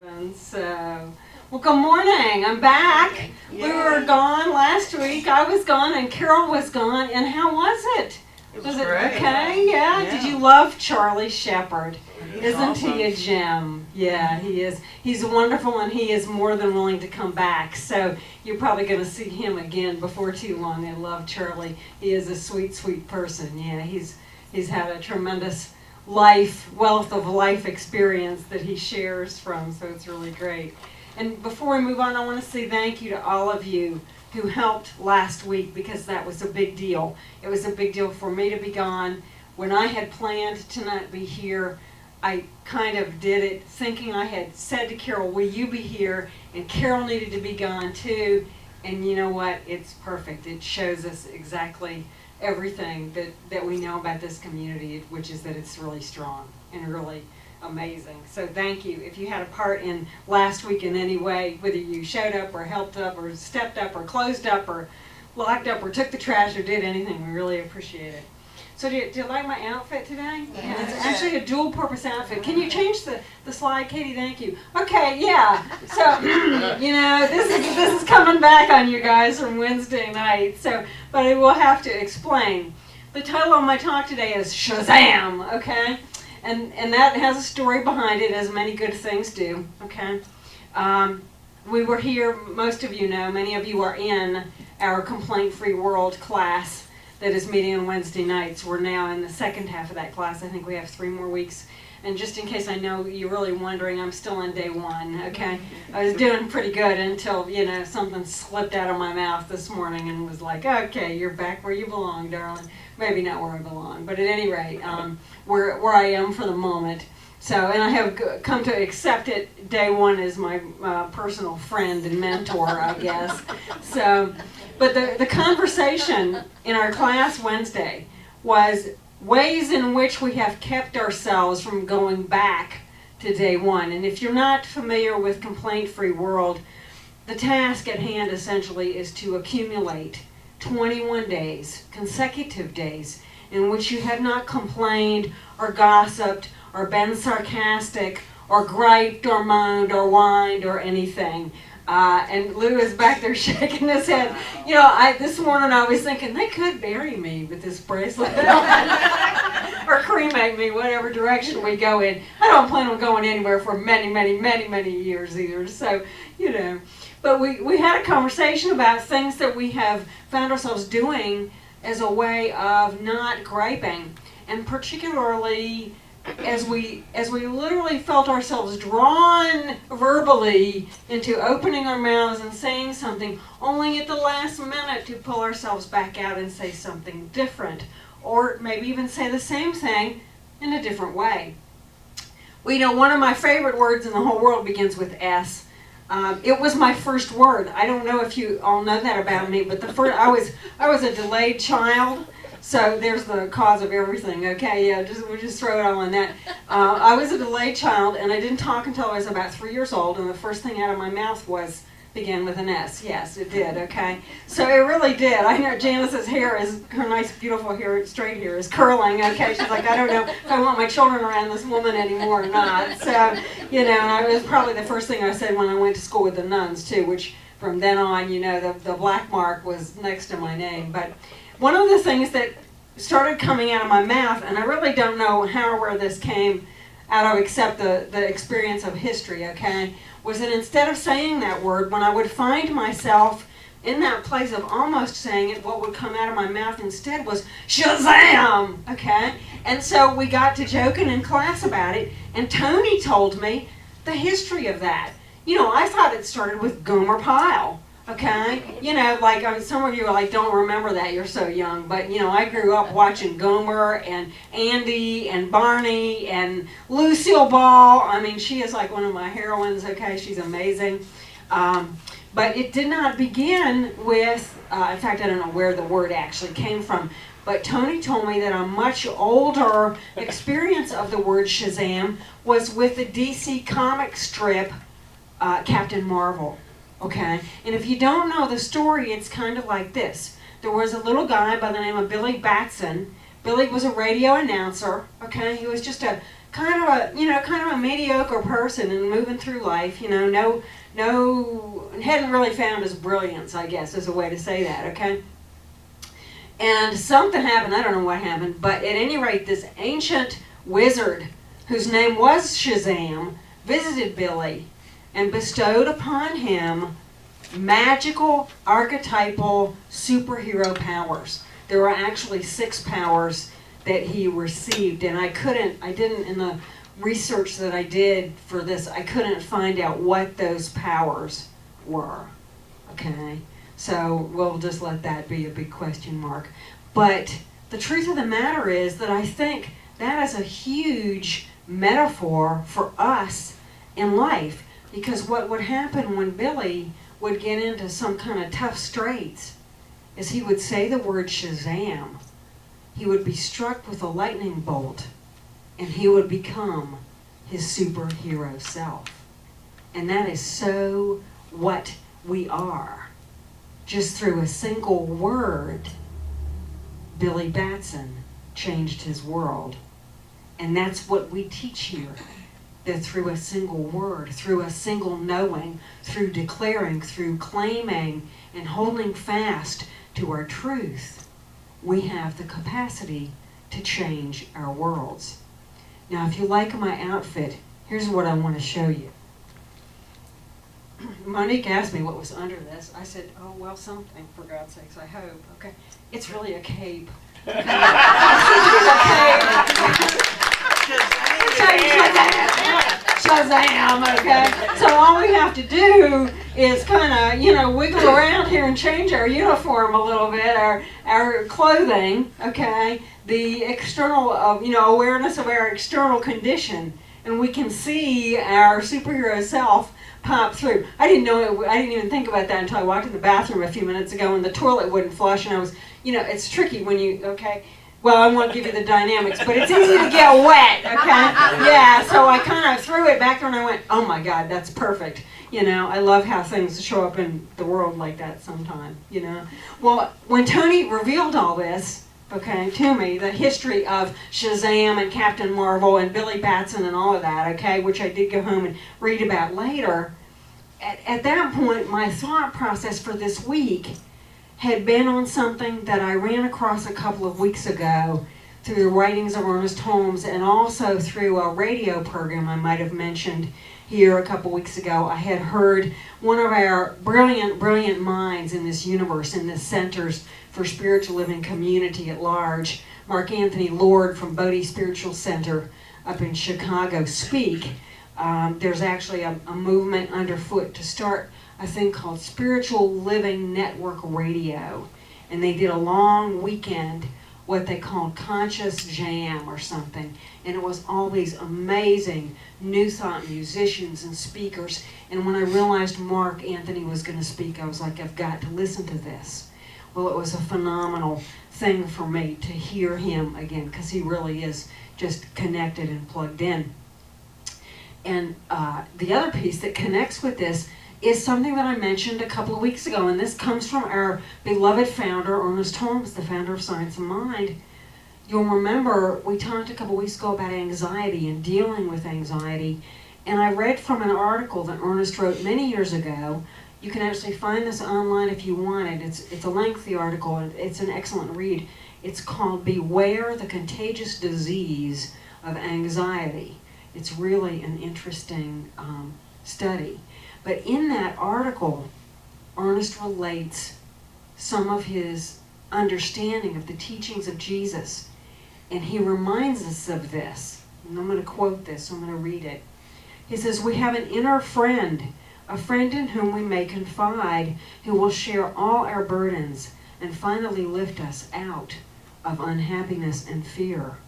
And so, well, good morning. I'm back. Yay. We were gone last week. I was gone and Carol was gone. And how was it? Was it great. okay? Yeah. Yeah. Did you love Charlie Shepherd? He's Isn't awesome. he a gem? Yeah, he is. He's wonderful, and he is more than willing to come back. So you're probably going to see him again before too long. I love Charlie. He is a sweet, sweet person. Yeah, he's had a tremendous wealth of life experience that he shares from, so it's really great. And before we move on, I want to say thank you to all of you who helped last week, because that was a big deal. It was a big deal for me to be gone. When I had planned to not be here, I kind of did it thinking I had said to Carol, will you be here? And Carol needed to be gone too. And you know what? It's perfect. It shows us exactly everything that we know about this community, which is that it's really strong and really amazing. So thank you. If you had a part in last week in any way, whether you showed up or helped up or stepped up or closed up or locked up or took the trash or did anything, we really appreciate it. So do you like my outfit today? Yeah. It's actually a dual purpose outfit. Can you change the slide, Katie? Thank you. Okay, yeah. So, this is coming back on you guys from Wednesday night. So, but I will have to explain. The title of my talk today is Shazam, okay? And that has a story behind it, as many good things do, okay? We were here, most of you know, many of you are in our Complaint-Free World class that is meeting on Wednesday nights. We're now in the second half of that class. I think we have 3 more weeks. And just in case I know you're really wondering, I'm still on day 1, okay? I was doing pretty good until, something slipped out of my mouth this morning and was like, okay, you're back where you belong, darling. Maybe not where I belong, but at any rate, where I am for the moment. So, and I have come to accept it, day 1 as my personal friend and mentor, I guess. So, but the conversation in our class Wednesday was ways in which we have kept ourselves from going back to day 1. And if you're not familiar with Complaint-Free World, the task at hand essentially is to accumulate 21 days, consecutive days, in which you have not complained or gossiped or been sarcastic or griped or moaned or whined or anything. And Lou is back there shaking his head. This morning I was thinking they could bury me with this bracelet or cremate me, whatever direction we go in. I don't plan on going anywhere for many, many, many, many years either. So, But we had a conversation about things that we have found ourselves doing as a way of not griping, and particularly as we literally felt ourselves drawn verbally into opening our mouths and saying something, only at the last minute to pull ourselves back out and say something different, or maybe even say the same thing in a different way. Well, one of my favorite words in the whole world begins with S. It was my first word. I don't know if you all know that about me, but I was a delayed child. So there's the cause of everything, okay? Yeah, we'll just throw it all on that. I was a delayed child, and I didn't talk until I was about 3 years old, and the first thing out of my mouth began with an S. Yes, it did, okay? So it really did. I know Janice's hair her nice, beautiful hair, straight hair is curling, okay? She's like, I don't know if I want my children around this woman anymore or not. So, and it was probably the first thing I said when I went to school with the nuns, too, which from then on, the black mark was next to my name. But one of the things that started coming out of my mouth, and I really don't know how or where this came out of except the experience of history, okay, was that instead of saying that word, when I would find myself in that place of almost saying it, what would come out of my mouth instead was Shazam, okay? And so we got to joking in class about it, and Tony told me the history of that. I thought it started with Gomer Pyle. Okay, some of you are like, don't remember that, you're so young, but I grew up watching Gomer and Andy and Barney and Lucille Ball. I mean, she is like one of my heroines, okay, she's amazing. But it did not begin with, in fact, I don't know where the word actually came from, but Tony told me that a much older experience of the word Shazam was with the DC comic strip, Captain Marvel. Okay, and if you don't know the story, it's kind of like this. There was a little guy by the name of Billy Batson. Billy was a radio announcer, okay? He was just a kind of a mediocre person and moving through life, hadn't really found his brilliance, I guess is a way to say that, okay? And something happened, I don't know what happened, but at any rate, this ancient wizard, whose name was Shazam, visited Billy and bestowed upon him magical, archetypal superhero powers. There were actually 6 powers that he received, and in the research that I did for this, I couldn't find out what those powers were, okay? So we'll just let that be a big question mark. But the truth of the matter is that I think that is a huge metaphor for us in life, because what would happen when Billy would get into some kind of tough straits is he would say the word Shazam. He would be struck with a lightning bolt, and he would become his superhero self. And that is so what we are. Just through a single word, Billy Batson changed his world. And that's what we teach here. That through a single word, through a single knowing, through declaring, through claiming, and holding fast to our truth, we have the capacity to change our worlds. Now, if you like my outfit, here's what I want to show you. Monique asked me what was under this. I said, oh, well, something, for God's sakes, I hope. Okay, it's really a cape. Shazam, okay? So all we have to do is kind of, wiggle around here and change our uniform a little bit, our clothing, okay? The external, awareness of our external condition, and we can see our superhero self pop through. I didn't even think about that until I walked in the bathroom a few minutes ago and the toilet wouldn't flush, and I was, it's tricky when okay? Well, I won't give you the dynamics, but it's easy to get wet, okay? Yeah, so I kind of threw it back there and I went, oh my God, that's perfect. I love how things show up in the world like that sometime, Well, when Tony revealed all this, okay, to me, the history of Shazam and Captain Marvel and Billy Batson and all of that, okay, which I did go home and read about later, at that point, my thought process for this week had been on something that I ran across a couple of weeks ago through the writings of Ernest Holmes, and also through a radio program I might have mentioned here a couple weeks ago. I had heard one of our brilliant minds in this universe, in this Centers for Spiritual Living community at large, Marc Anthony Lord from Bodhi Spiritual Center up in Chicago, speak. There's actually a movement underfoot to start a thing called Spiritual Living Network Radio. And they did a long weekend, what they called Conscious Jam or something. And it was all these amazing New Thought musicians and speakers. And when I realized Marc Anthony was going to speak, I was like, I've got to listen to this. Well, it was a phenomenal thing for me to hear him again, because he really is just connected and plugged in. And the other piece that connects with this is something that I mentioned a couple of weeks ago, and this comes from our beloved founder, Ernest Holmes, the founder of Science of Mind. You'll remember we talked a couple of weeks ago about anxiety and dealing with anxiety, and I read from an article that Ernest wrote many years ago. You can actually find this online if you want it. It's a lengthy article, and it's an excellent read. It's called Beware the Contagious Disease of Anxiety. It's really an interesting study. But in that article, Ernest relates some of his understanding of the teachings of Jesus. And he reminds us of this. And I'm going to quote this, so I'm going to read it. He says, "We have an inner friend, a friend in whom we may confide, who will share all our burdens and finally lift us out of unhappiness and fear.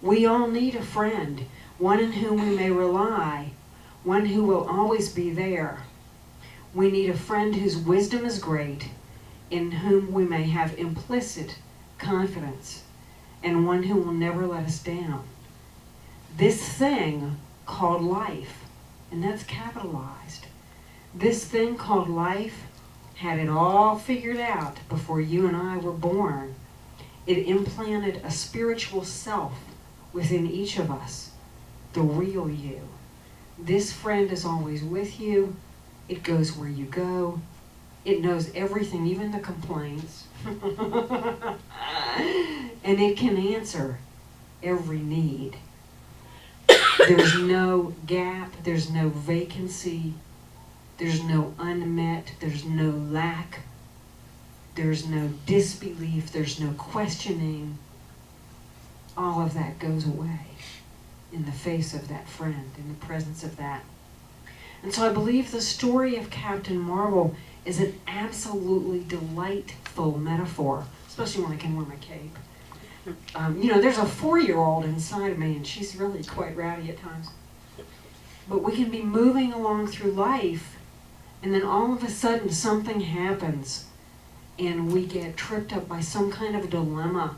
We all need a friend, one in whom we may rely, one who will always be there. We need a friend whose wisdom is great, in whom we may have implicit confidence, and one who will never let us down. This thing called life," and that's capitalized, "this thing called life had it all figured out before you and I were born. It implanted a spiritual self within each of us, the real you. This friend is always with you. It goes where you go. It knows everything, even the complaints. And it can answer every need. There's no gap, there's no vacancy, there's no unmet, there's no lack, there's no disbelief, there's no questioning. All of that goes away in the face of that friend, in the presence of that. And so I believe the story of Captain Marvel is an absolutely delightful metaphor, especially when I can wear my cape. There's a 4-year-old inside of me, and she's really quite rowdy at times. But we can be moving along through life, and then all of a sudden something happens, and we get tripped up by some kind of dilemma.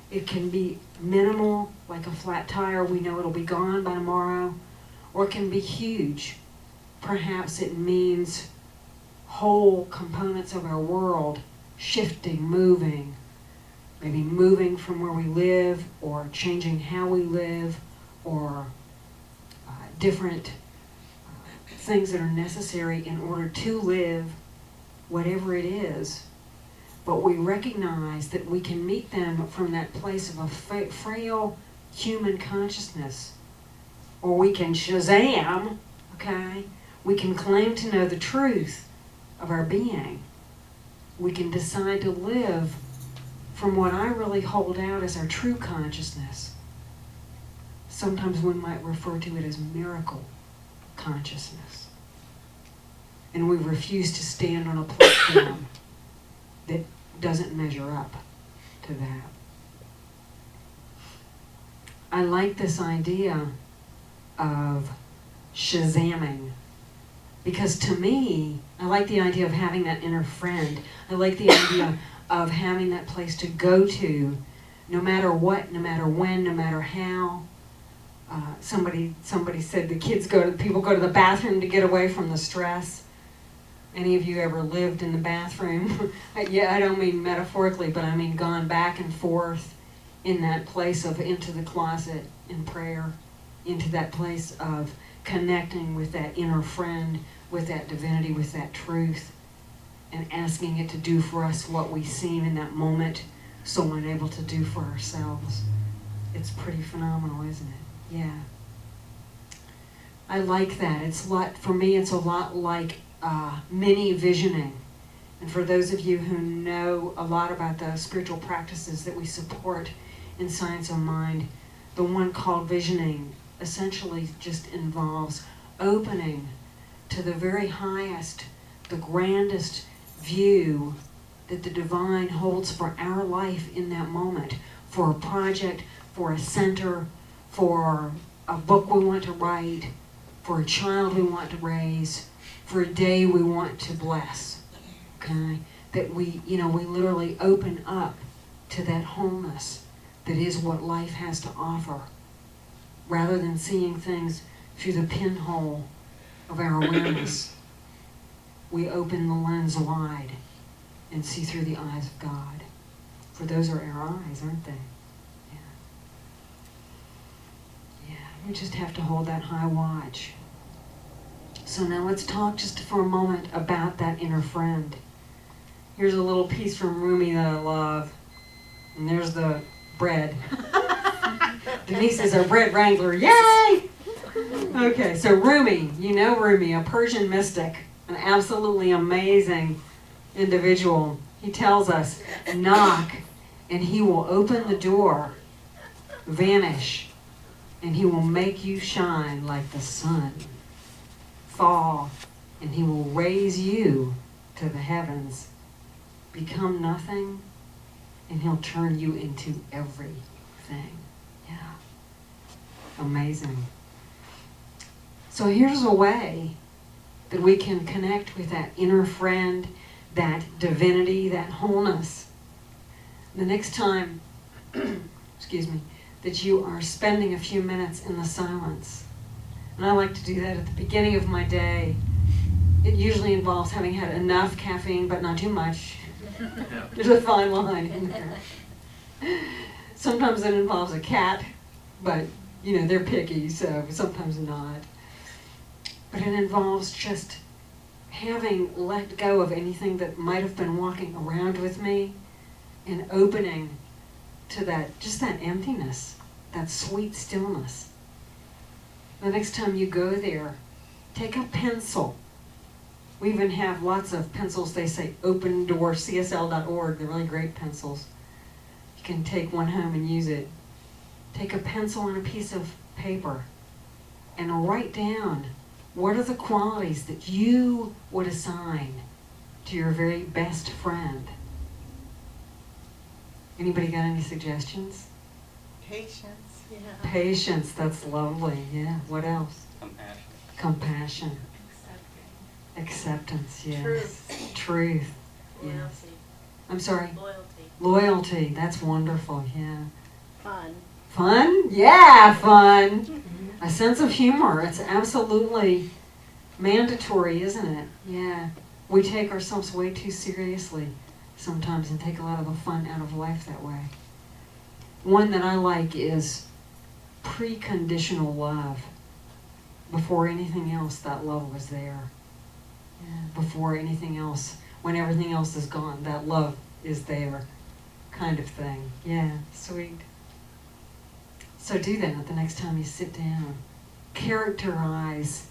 It can be minimal, like a flat tire, we know it'll be gone by tomorrow, or it can be huge. Perhaps it means whole components of our world shifting, moving, maybe moving from where we live, or changing how we live, or different things that are necessary in order to live, whatever it is. But we recognize that we can meet them from that place of a frail human consciousness. Or we can Shazam, okay? We can claim to know the truth of our being. We can decide to live from what I really hold out as our true consciousness. Sometimes one might refer to it as miracle consciousness. And we refuse to stand on a platform that doesn't measure up to that. I like this idea of Shazamming, because to me, I like the idea of having that inner friend. I like the idea of having that place to go to, no matter what, no matter when, no matter how. Somebody said people go to the bathroom to get away from the stress. Any of you ever lived in the bathroom? Yeah, I don't mean metaphorically, but I mean gone back and forth in that place of into the closet in prayer, into that place of connecting with that inner friend, with that divinity, with that truth, and asking it to do for us what we seem in that moment so unable to do for ourselves. It's pretty phenomenal, isn't it? Yeah. I like that. For me, it's a lot like mini visioning. And for those of you who know a lot about the spiritual practices that we support in Science of Mind, the one called visioning essentially just involves opening to the very highest, the grandest view that the divine holds for our life in that moment, for a project, for a center, for a book we want to write, for a child we want to raise, for a day we want to bless, okay? That we literally open up to that wholeness that is what life has to offer, rather than seeing things through the pinhole of our awareness. We open the lens wide and see through the eyes of God. For those are our eyes, aren't they? Yeah, we just have to hold that high watch. So now let's talk just for a moment about that inner friend. Here's a little piece from Rumi that I love. And there's the bread. Denise is our bread wrangler. Yay! Okay, so Rumi, you know Rumi, a Persian mystic, an absolutely amazing individual. He tells us, knock and he will open the door, vanish, and he will make you shine like the sun. Fall, and he will raise you to the heavens. Become nothing, and he'll turn you into everything. Yeah. Amazing. So here's a way that we can connect with that inner friend, that divinity, that wholeness. The next time, that you are spending a few minutes in the silence. And I like to do that at the beginning of my day. It usually involves having had enough caffeine, but not too much. There's a fine line in there. Sometimes it involves a cat, but they're picky, so sometimes not. But it involves just having let go of anything that might have been walking around with me and opening to that emptiness, that sweet stillness. The next time you go there, take a pencil. We even have lots of pencils, they say open door, CSL.org, they're really great pencils. You can take one home and use it. Take a pencil and a piece of paper and write down what are the qualities that you would assign to your very best friend. Anybody got any suggestions? Patience. Yeah. Patience, that's lovely. Yeah, what else? Compassion. Compassion. Acceptance, yes. Truth. Yes. Loyalty. I'm sorry? Loyalty. Loyalty, that's wonderful, yeah. Fun. Fun? Yeah, fun. A sense of humor, it's absolutely mandatory, isn't it? Yeah. We take ourselves way too seriously sometimes and take a lot of the fun out of life that way. One that I like is preconditional love. Before anything else, that love was there. Yeah. Before anything else, when everything else is gone, that love is there, kind of thing. Yeah, sweet. So do that the next time you sit down. Characterize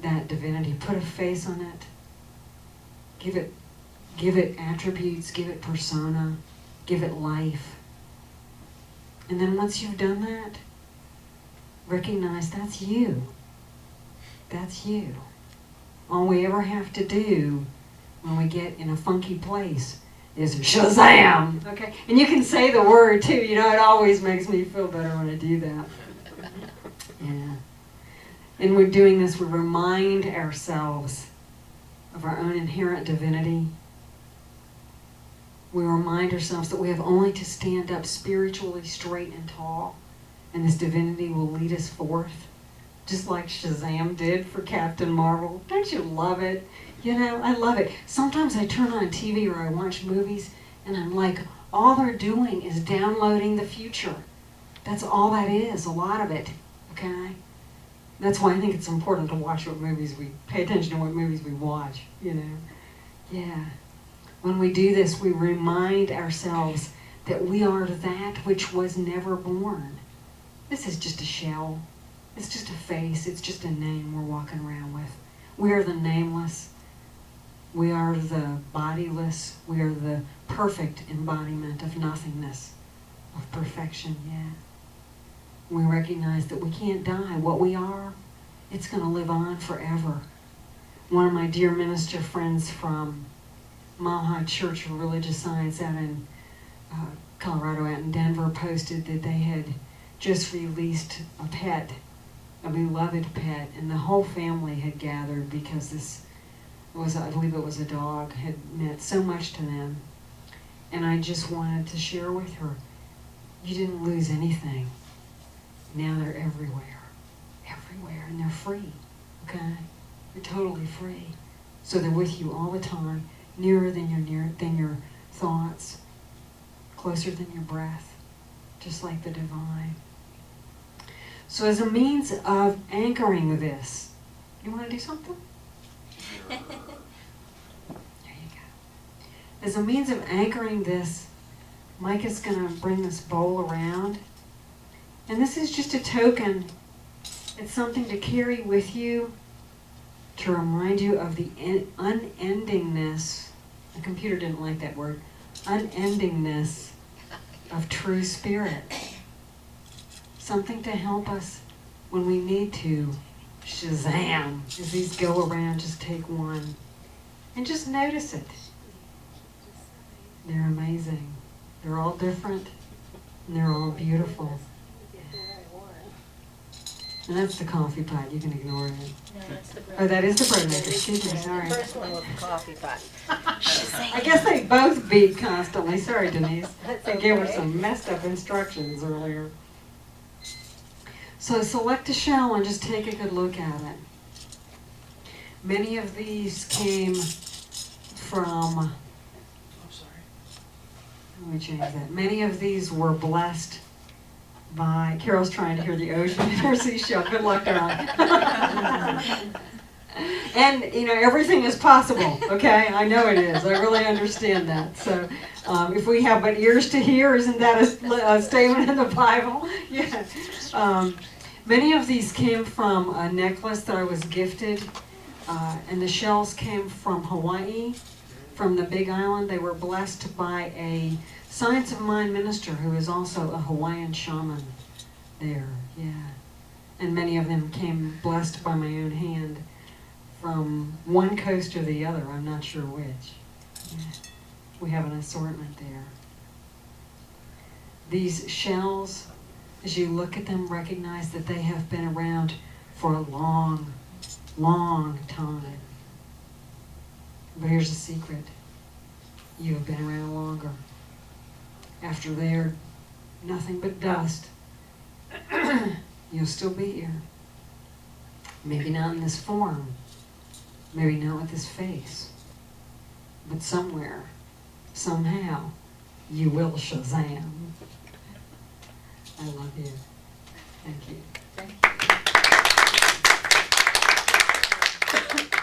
that divinity. Put a face on it. Give it attributes, give it persona, give it life. And then once you've done that, recognize that's you. That's you. All we ever have to do when we get in a funky place is Shazam! Okay? And you can say the word too. It always makes me feel better when I do that. Yeah. And we're doing this, we remind ourselves of our own inherent divinity. We remind ourselves that we have only to stand up spiritually straight and tall, and this divinity will lead us forth, just like Shazam did for Captain Marvel. Don't you love it? I love it. Sometimes I turn on TV or I watch movies, and I'm like, all they're doing is downloading the future. That's all that is, a lot of it, okay? That's why I think it's important to watch pay attention to what movies we watch, Yeah. When we do this, we remind ourselves that we are that which was never born. This is just a shell. It's just a face. It's just a name we're walking around with. We are the nameless. We are the bodiless. We are the perfect embodiment of nothingness, of perfection, yeah. We recognize that we can't die. What we are, it's going to live on forever. One of my dear minister friends from Mile High Church of Religious Science out in Colorado, out in Denver, posted that they had just released a pet, a beloved pet, and the whole family had gathered because this was, I believe it was a dog, had meant so much to them. And I just wanted to share with her, you didn't lose anything. Now they're everywhere, and they're free, okay? They're totally free. So they're with you all the time, nearer than your thoughts, closer than your breath, just like the divine. So as a means of anchoring this, you want to do something? There you go. As a means of anchoring this, Mike is going to bring this bowl around. And this is just a token. It's something to carry with you to remind you of the unendingness. The computer didn't like that word. Unendingness of true spirit. Something to help us when we need to Shazam. As these go around, just take one. And just notice it. They're amazing. They're all different. And they're all beautiful. And that's the coffee pot. You can ignore it. No, that's the bread. Oh, that is the bread maker. Excuse me. Sorry. The first one was the coffee pot. I guess they both beat constantly. Sorry, Denise. That's I gave her okay. some messed up instructions earlier. So select a shell and just take a good look at it. Many of these came from, let me change that. Many of these were blessed by, Carol's trying to hear the ocean in her seashell. Good luck, darling. And, you know, everything is possible, okay? I know it is. I really understand that. So if we have but ears to hear, isn't that a statement in the Bible? Yeah. Many of these came from a necklace that I was gifted, and the shells came from Hawaii, from the Big Island. They were blessed by a Science of Mind minister who is also a Hawaiian shaman there, yeah. And many of them came blessed by my own hand from one coast or the other, I'm not sure which. Yeah. We have an assortment there. These shells, as you look at them, recognize that they have been around for a long, long time. But here's a secret. You have been around longer. After they're nothing but dust, you'll still be here. Maybe not in this form. Maybe not with this face. But somewhere, somehow, you will Shazam. I love you. Thank you. Thank you.